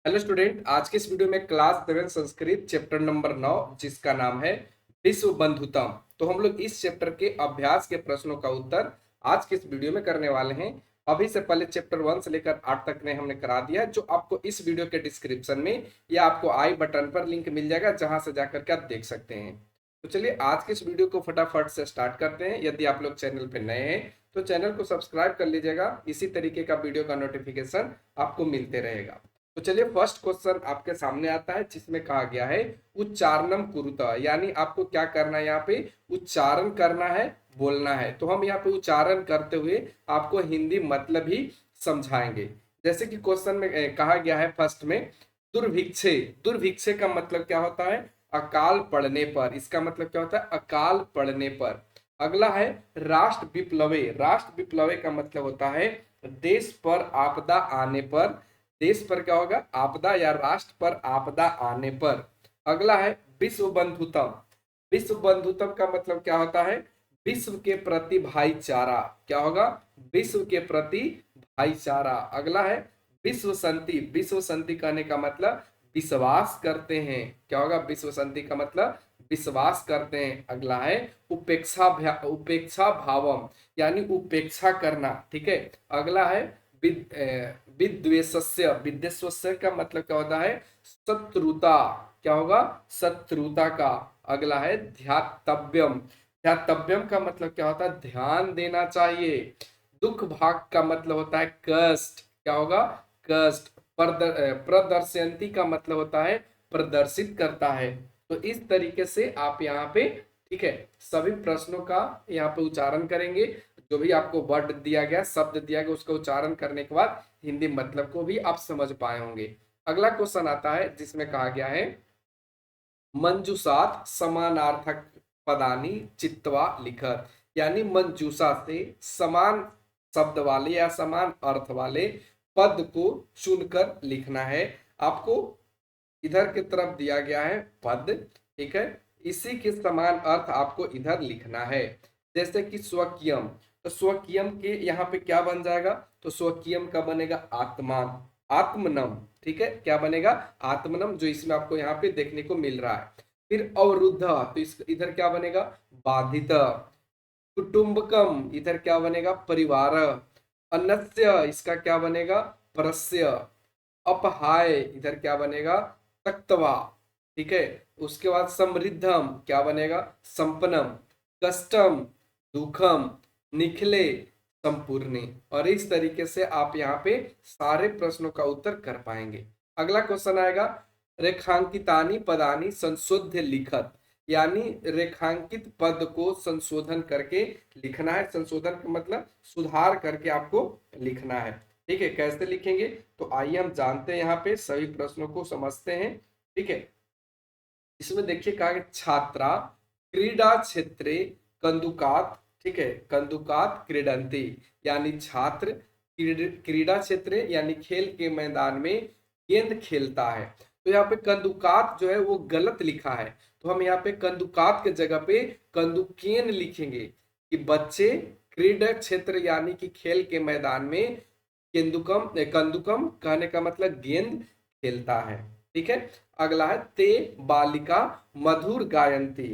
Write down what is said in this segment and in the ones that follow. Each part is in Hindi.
हेलो स्टूडेंट, आज के इस वीडियो में क्लास 7 संस्कृत चैप्टर नंबर 9 जिसका नाम है विश्व बंधुत्म। तो हम लोग इस चैप्टर के अभ्यास के प्रश्नों का उत्तर आज के इस वीडियो में करने वाले हैं। अभी से पहले चैप्टर 1 से लेकर 8 तक ने हमने करा दिया है, जो आपको इस वीडियो के डिस्क्रिप्शन में या आपको आई बटन पर लिंक मिल जाएगा, जहां से जाकर के आप देख सकते हैं। तो चलिए आज के इस वीडियो को फटाफट से स्टार्ट करते हैं। यदि आप लोग चैनल पर नए हैं तो चैनल को सब्सक्राइब कर लीजिएगा, इसी तरीके का वीडियो का नोटिफिकेशन आपको मिलते रहेगा। तो चलिए फर्स्ट क्वेश्चन आपके सामने आता है, जिसमें कहा गया है उच्चारणम कुरुता, यानी आपको क्या करना है, यहाँ पे उच्चारण करना है, बोलना है। तो हम यहाँ पे उच्चारण करते हुए आपको हिंदी मतलब ही समझाएंगे। जैसे कि क्वेश्चन में कहा गया है फर्स्ट में दुर्भिक्षे। दुर्भिक्षे का मतलब क्या होता है? अकाल पड़ने पर। इसका मतलब क्या होता है? अकाल पड़ने पर। अगला है राष्ट्र विप्लवे। राष्ट्र विप्लवे का मतलब होता है देश पर आपदा आने पर। देश पर क्या होगा? आपदा, या राष्ट्र पर आपदा आने पर। अगला है विश्व बंधुत्म। विश्व बंधुत्व का मतलब क्या होता है? विश्व के प्रति भाईचारा। क्या होगा? विश्व के प्रति भाईचारा। अगला है विश्व शांति। विश्व शांति कहने का मतलब विश्वास करते हैं। क्या होगा? विश्व शांति का मतलब विश्वास करते हैं। अगला है उपेक्षा उपेक्षा भावम, यानी उपेक्षा करना। ठीक है। अगला है विद्वेषस्य। विद्वेषस्य का मतलब क्या होता है? शत्रुता। क्या होगा? शत्रुता का। अगला है ध्यातव्यम। ध्यातव्यम का मतलब क्या होता है? ध्यान देना चाहिए। दुख भाग का मतलब होता है कष्ट। क्या होगा? कष्ट। प्रदर्शयंती का मतलब होता है प्रदर्शित करता है। तो इस तरीके से आप यहाँ पे, ठीक है, सभी प्रश्नों का यहाँ पे उच्चारण करेंगे। जो भी आपको वर्ड दिया गया, शब्द दिया गया, उसका उच्चारण करने के बाद हिंदी मतलब को भी आप समझ पाए होंगे। अगला क्वेश्चन आता है, जिसमें कहा गया है मंजूषात समानार्थक पदानी चित्वा लिखत, यानी मंजूषा से समान शब्द वाले या समान अर्थ वाले पद को चुनकर लिखना है। आपको इधर की तरफ दिया गया है पद, ठीक है, इसी के समान अर्थ आपको इधर लिखना है। जैसे कि स्वकीयम, तो स्वकीयम के यहाँ पे क्या बन जाएगा? तो स्वकीयम का बनेगा आत्मान, आत्मनम। ठीक है, क्या बनेगा? आत्मनम, जो इसमें आपको यहाँ पे देखने को मिल रहा है। फिर अवरुद्ध, तो इस इधर क्या बनेगा? बाधित। कुटुंबकम, इधर क्या बनेगा? परिवार। अन्यस्य, इसका क्या बनेगा? परस्य। अपहाय, इधर क्या बनेगा? तक्तवा। ठीक है। उसके बाद समृद्धम क्या बनेगा? संपन्नम। कष्टम, दुखम। निखिले, संपूर्ण। और इस तरीके से आप यहाँ पे सारे प्रश्नों का उत्तर कर पाएंगे। अगला क्वेश्चन आएगा रेखांकितानी पदानी संशोध्य लिखत, यानी रेखांकित पद को संशोधन करके लिखना है। संशोधन का मतलब सुधार करके आपको लिखना है। ठीक है, कैसे लिखेंगे? तो आइए हम जानते हैं, यहाँ पे सभी प्रश्नों को समझते हैं। ठीक है, इसमें देखिए कहा गया छात्रा क्रीडा क्षेत्रे कंदुकात। ठीक है, कंदुकात क्रीडंती, यानी छात्र क्रीडा क्षेत्र यानी खेल के मैदान में गेंद खेलता है। तो यहाँ पे कंदुकात जो है वो गलत लिखा है, तो हम यहाँ पे कंदुकात के जगह पे कंदुकेन लिखेंगे कि बच्चे क्रीडा क्षेत्र यानी कि खेल के मैदान में केंदुकम कंदुकम कहने का मतलब गेंद खेलता है। ठीक है। अगला है ते बालिका मधुर गायंती।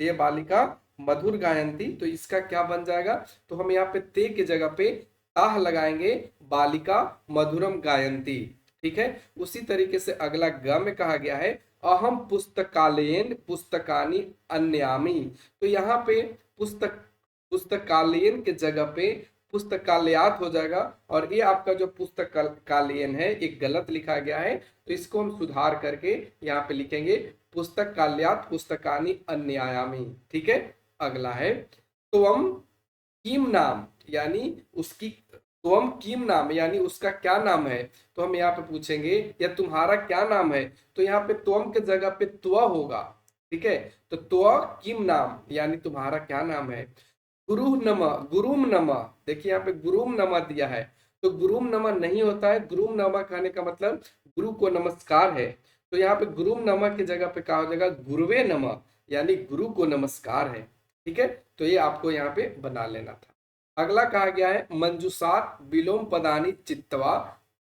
ते बालिका मधुर गायंती, तो इसका क्या बन जाएगा? तो हम यहाँ पे ते की जगह पे ताह लगाएंगे, बालिका मधुरम गायंती। ठीक है। उसी तरीके से अगला ग में कहा गया है अहम पुस्तकालयन पुस्तकानी अन्यामी। तो यहाँ पे पुस्तकालयन के जगह पे पुस्तकालयात हो जाएगा, और ये आपका जो पुस्तकालयन है एक गलत लिखा गया है, तो इसको हम सुधार करके यहाँ पे लिखेंगे पुस्तकालयात पुस्तकानी अन्यायामी। ठीक है। अगला है त्वम किम नाम, यानी उसकी त्वम किम नाम यानी उसका क्या नाम है। तो हम यहाँ पे पूछेंगे या तुम्हारा क्या नाम है, तो यहाँ पे त्वम के जगह पे त्व होगा। ठीक है, तो त्व किम नाम यानी तुम्हारा क्या नाम है। गुरु नम, गुरुम नम, देखिए यहाँ पे गुरुम नमा दिया है, तो गुरुम नमा नहीं होता है। गुरुम नमा कहने का मतलब गुरु को नमस्कार है, तो यहाँ पे गुरुम नमा की जगह पे क्या हो जाएगा? गुरुवे नम, यानी गुरु को नमस्कार है। ठीक है, तो ये आपको यहाँ पे बना लेना था। अगला कहा गया है मंजूषात विलोम पदानी चित्तवा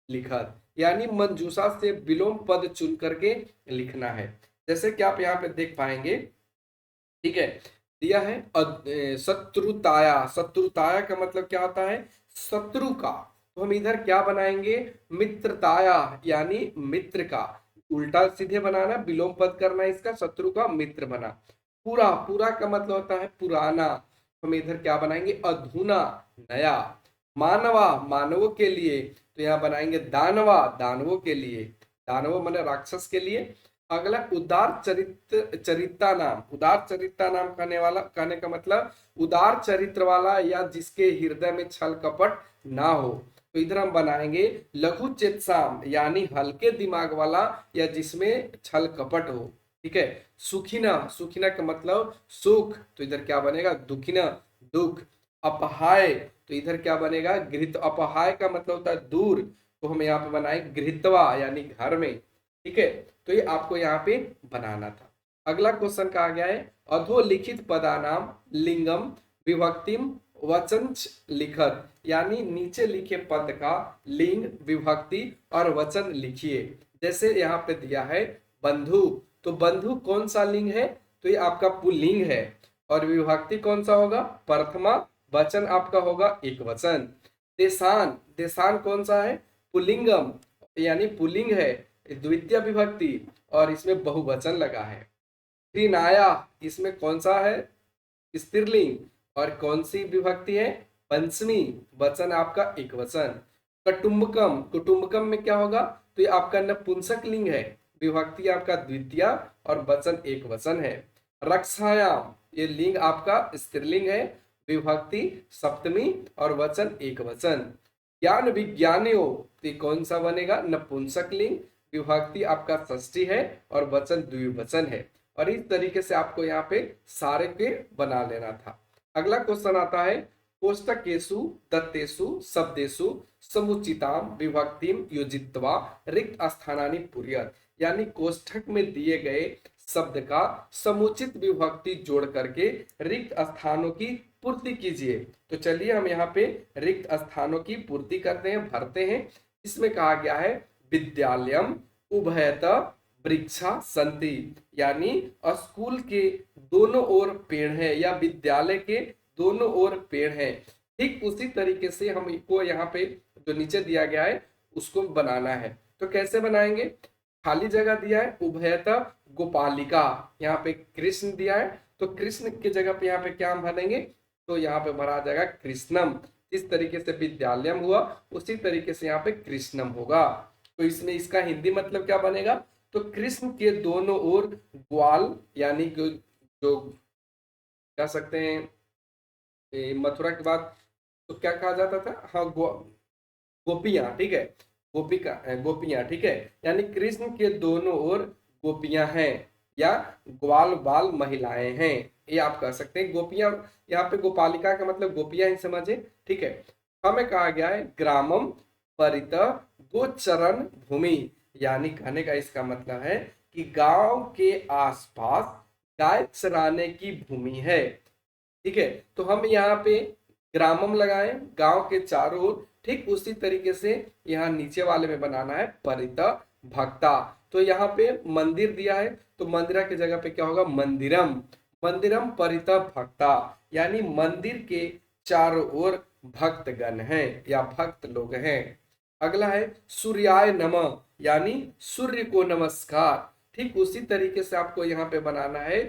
लिखत, यानी मंजूषा से विलोम पद चुन करके लिखना है। जैसे कि आप यहाँ पे देख पाएंगे, ठीक है, दिया है शत्रुताया। शत्रुताया का मतलब क्या होता है? शत्रु का। तो हम इधर क्या बनाएंगे? मित्रताया, यानी मित्र का। उल्टा सीधे बनाना, विलोम पद करना इसका, शत्रु का मित्र बना। पूरा, पूरा का मतलब होता है पुराना। हम इधर क्या बनाएंगे? अधुना, नया। मानवा, मानवों के लिए। तो यहाँ बनाएंगे दानवा, दानवों के लिए। दानव माने राक्षस के लिए। अगला उदार चरित्रा नाम। उदार चरित्रा नाम कहने का मतलब उदार चरित्र वाला, या जिसके हृदय में छल कपट ना हो। तो इधर हम बनाएंगे लघु चेतसाम, यानी हल्के दिमाग वाला, या जिसमें छल कपट हो। ठीक है। सुखिना, सुखिना का मतलब सुख। तो इधर क्या बनेगा? दुखिना, दुख। अपहाय, तो इधर क्या बनेगा? गृहित। अपहाय का मतलब होता है दूर। तो हम यहाँ पे बनाए गृहित्वा, यानी घर में। ठीक है। तो ये आपको यहाँ पे बनाना था। अगला क्वेश्चन कहा गया है अधोलिखित पदानाम लिंगम विभक्तिम वचनच लिखत, यानी नीचे लिखे पद का लिंग, विभक्ति और वचन लिखिए। जैसे यहाँ पे दिया है बंधु, तो बंधु कौन सा लिंग है? तो ये आपका पुल्लिंग है। और विभक्ति कौन सा होगा? प्रथमा। वचन आपका होगा एक वचन। देशान, देशान कौन सा है? पुल्लिंगम, यानी पुल्लिंग है, द्वितीय विभक्ति, और इसमें बहुवचन लगा है। त्रिनाया, इसमें कौन सा है? स्त्रीलिंग। और कौन सी विभक्ति है? पंचमी। वचन आपका एक वचन। कुटुंबकम, कुटुंबकम में क्या होगा? तो ये आपका नपुंसक लिंग है, विभक्ति आपका द्वितीय और वचन एक वचन है। रक्षायाम, ये लिंग आपका स्त्रीलिंग है, विभक्ति सप्तमी और वचन एक वचन। ज्ञान विज्ञानियों, तो ये कौन सा बनेगा? नपुंसक लिंग, विभक्ति आपका षष्ठी है और वचन द्विवचन है। और इस तरीके से आपको यहाँ पे सारे के बना लेना था। अगला क्वेश्चन आता है कोष्टकेषु दत्तेषु शब्देषु समुचिताम विभक्तिम योजित्वा रिक्त स्थानानि पूरयत, यानी कोष्ठक में दिए गए शब्द का समुचित विभक्ति जोड़ करके रिक्त स्थानों की पूर्ति कीजिए। तो चलिए हम यहाँ पे रिक्त स्थानों की पूर्ति करते हैं, भरते हैं। इसमें कहा गया है विद्यालयम उभयत वृक्षा संति, यानी स्कूल के दोनों ओर पेड़ है, या विद्यालय के दोनों ओर पेड़ है। ठीक उसी तरीके से हमको यहाँ पे जो नीचे दिया गया है उसको बनाना है। तो कैसे बनाएंगे? खाली जगह दिया है उभयत गोपालिका, यहाँ पे कृष्ण दिया है, तो कृष्ण की जगह पे यहाँ पे क्या हम भरेंगे? तो यहाँ पे भरा जाएगा कृष्णम। इस तरीके से विद्यालयम हुआ, उसी तरीके से यहाँ पे कृष्णम होगा। तो इसमें इसका हिंदी मतलब क्या बनेगा? तो कृष्ण के दोनों ओर ग्वाल, यानी जो कह सकते हैं मथुरा के बाद तो क्या कहा जाता था? हाँ, गोपियां, ठीक है, गोपिका, गोपियां, ठीक है, यानी कृष्ण के दोनों ओर गोपियां हैं, या ग्वाल बाल महिलाएं हैं, ये आप कह सकते हैं। गोपियां, यहाँ पे गोपालिका का मतलब गोपियां ही समझे। ठीक है। हमें कहा गया है ग्रामम परित गोचरण भूमि, यानी कहने का इसका मतलब है कि गांव के आसपास गाय चराने की भूमि है। ठीक है। तो हम यहाँ पे ग्रामम लगाएं, गांव के चारों ओर। ठीक उसी तरीके से यहाँ नीचे वाले में बनाना है परित भक्ता। तो यहाँ पे मंदिर दिया है, तो मंदिरा की जगह पे क्या होगा? मंदिरम। मंदिरम परित भक्ता, यानी मंदिर के चारों ओर भक्तगण हैं या भक्त लोग हैं। अगला है सूर्याय नमः, यानी सूर्य को नमस्कार। ठीक उसी तरीके से आपको यहाँ पे बनाना है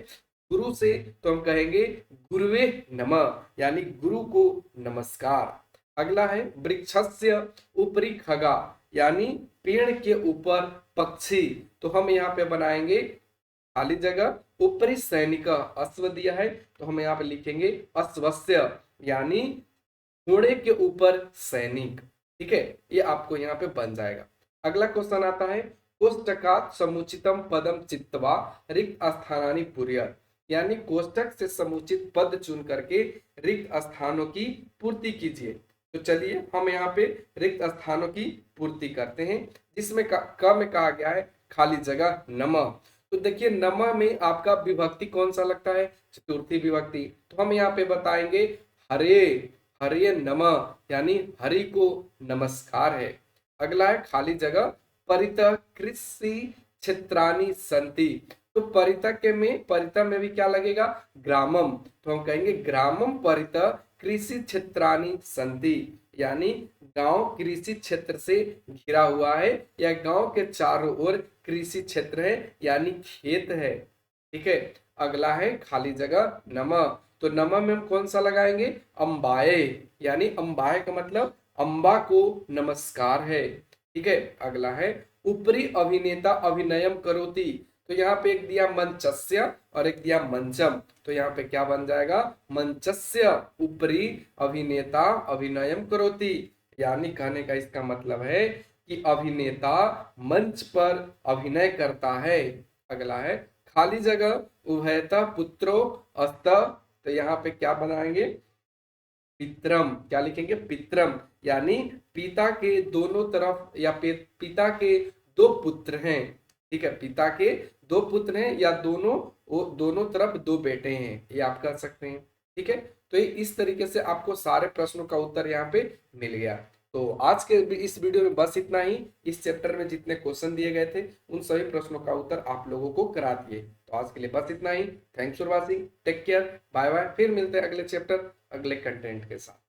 गुरु से, तो हम कहेंगे गुरुवे नमः, यानी गुरु को नमस्कार। अगला है वृक्षस्य ऊपरी खगा, यानी पेड़ के ऊपर पक्षी। तो हम यहाँ पे बनाएंगे खाली जगह ऊपरी सैनिक, अश्व दिया है, तो हम यहाँ पे लिखेंगे अश्वस्य, यानी घोड़े के ऊपर सैनिक। ठीक है, ये आपको यहाँ पे बन जाएगा। अगला क्वेश्चन आता है कोष्टकात् समुचितम पदम चित्वा रिक्त स्थानानि पूरयत, यानी कोष्टक से समुचित पद चुन करके रिक्त स्थानों की पूर्ति कीजिए। तो चलिए हम यहाँ पे रिक्त स्थानों की पूर्ति करते हैं, जिसमें क में कहा गया है खाली जगह नमः। तो देखिए नमः में आपका विभक्ति कौन सा लगता है? चतुर्थी विभक्ति। तो हम यहाँ पे बताएंगे हरे, हरे नमः, यानी हरि को नमस्कार है। अगला है खाली जगह, परितः कृषि क्षेत्राणि सन्ति। तो परितः में भी क्या लगेगा, ग्रामम, तो हम कहेंगे ग्रामम परितः कृषि क्षेत्राणि सन्ति, यानी गांव कृषि क्षेत्र से घिरा हुआ है, या गांव के चारों ओर कृषि क्षेत्र है यानी खेत है। ठीक है, अगला है खाली जगह नम। तो नम में हम कौन सा लगाएंगे, अंबाए, यानी अंबाए का मतलब अंबा को नमस्कार है। ठीक है, अगला है ऊपरी अभिनेता अभिनयम करोति। तो यहाँ पे एक दिया मंचस्य और एक दिया मंचम, तो यहाँ पे क्या बन जाएगा, मंचस्य ऊपरी अभिनेता अभिनयम करोति, यानी कहने का इसका मतलब है कि अभिनेता मंच पर अभिनय करता है। अगला है खाली जगह उभयतः पुत्रो अस्त। तो यहाँ पे क्या बनाएंगे, पित्रम, क्या लिखेंगे, पित्रम, यानी पिता के दोनों तरफ या पिता के दो पुत्र हैं। ठीक है, पिता के दो पुत्र हैं या दोनों तरफ दो बेटे हैं, ये आप कर सकते हैं। ठीक है, तो ये इस तरीके से आपको सारे प्रश्नों का उत्तर यहाँ पे मिल गया। तो आज के इस वीडियो में बस इतना ही। इस चैप्टर में जितने क्वेश्चन दिए गए थे उन सभी प्रश्नों का उत्तर आप लोगों को करा दिए। तो आज के लिए बस इतना ही। Thanks for watching, take care, bye bye. फिर मिलते हैं अगले चैप्टर अगले कंटेंट के साथ।